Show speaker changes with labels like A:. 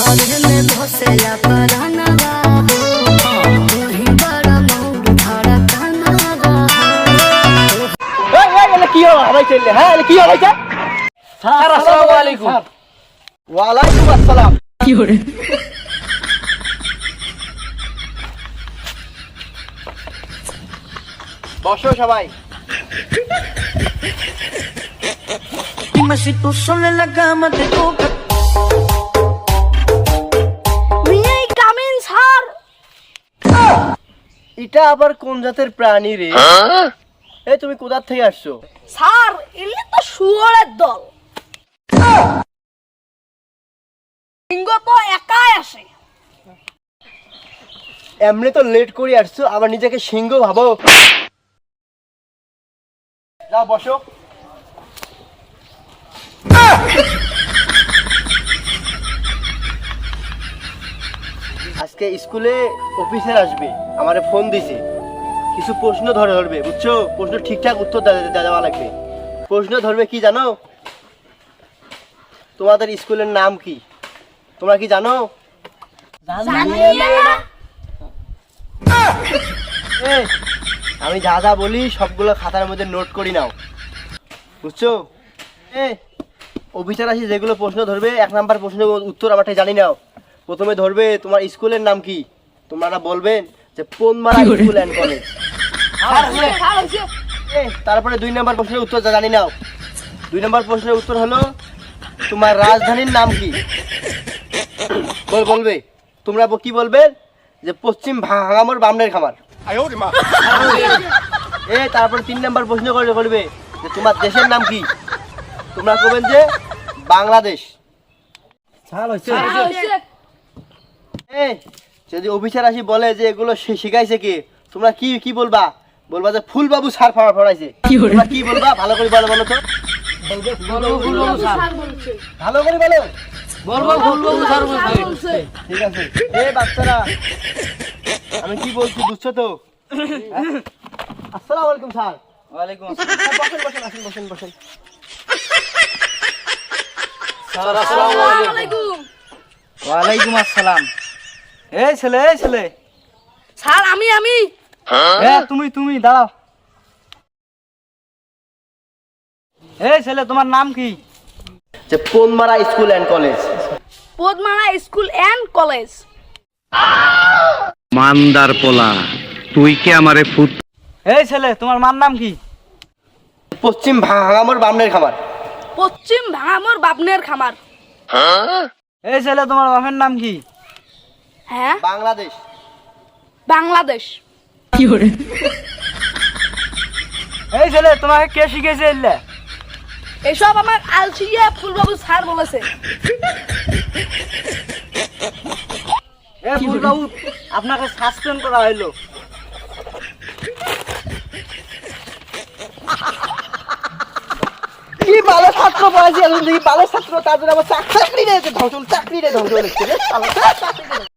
A: কি হবে চললে? হ্যাঁ কি হবে? স্যার আসসালামু আলাইকুম। ওয়ালাইকুম আসসালাম। কি হরে বসো সবাই। এটা আবার কোন জাতের প্রাণী রে? এই তুমি কোথা থেকে আসছো?
B: স্যার এলে তো শুয়োরের দল। সিংহ তো একাই আসে।
A: এমনি তো লেট করে আসছো, আবার নিজেকে সিংহ ভাবো। যাও বসো। আজকে স্কুলে অফিসার আসবে, আমারে ফোন দিছে, কিছু প্রশ্ন ধরবে, বুঝছো? প্রশ্ন ঠিকঠাক উত্তর দেওয়া লাগবে। প্রশ্ন ধরবে কি জানো? তোমাদের স্কুলের নাম কি তোমরা কি জানো? আমি যা যা বলি সবগুলো খাতার মধ্যে নোট করি নাও, বুঝছো? অফিসার আসি যেগুলো প্রশ্ন ধরবে, 1 নাম্বার প্রশ্নের উত্তর আমারটাই জানি নাও। প্রথমে ধরবে তোমার স্কুলের নাম কি, তোমরা বলবেন যে পোনমারা স্কুল অ্যান্ড কলেজ। তারপরে 2 নাম্বার প্রশ্নের উত্তর জানি নাও। 2 নাম্বার প্রশ্নের উত্তর হলো তোমার রাজধানীর নাম কি? বলবে তোমরা কি বলবে? যে পশ্চিম ভাঙামোর বামনের খামার। তারপরে 3 নাম্বার প্রশ্ন করবে যে তোমার দেশের নাম কি? তোমরা বলবেন যে বাংলাদেশ। যদি অফিসার আসি বলে যে এগুলো শিখাইছে কে, তোমরা কি বলবা? বলবা যে ফুলবাবু স্যার পড়াইছে। তোমরা কি বলবা? ভালো করে বলো তো। ভালো করে বলো। ঠিক আছে। বাচ্চারা আমি কি বলছি বুঝছো তো? আসসালামু আলাইকুম স্যার। ওয়ালাইকুম আসসালাম। বসেন। স্যার আসসালামু আলাইকুম। ওয়ালাইকুম আসসালাম। এই ছেলে
B: স্যার আমি
A: তুমি দাঁড়াও। এই ছেলে তোমার নাম কি? যে Ponmara school and college.
B: Podmara school and college.
C: মানদার পোলা, তুই কি আমারে ফুট?
A: এই ছেলে তোমার মার নাম কি? পশ্চিম ভাঙামোর বামনের খামার।
B: পশ্চিম ভাঙামোর বাবনের খামার।
A: এই ছেলে তোমার বাপের নাম কি?
B: হ্যাঁ বাংলাদেশ।
A: কি হরে এই ছেলে তোমাকে কে শিখেছে এলে?
B: এসব আমার আলসিয়া ফুলবাবু স্যার বলেছে।
A: ফুলবাবু আপনাকে সাসপেন্ড করা হইলো। কি ভালো ছাত্র পড়াইছি, ভালো ছাত্র, তার জন্য আমার চাকরি ধ্বংস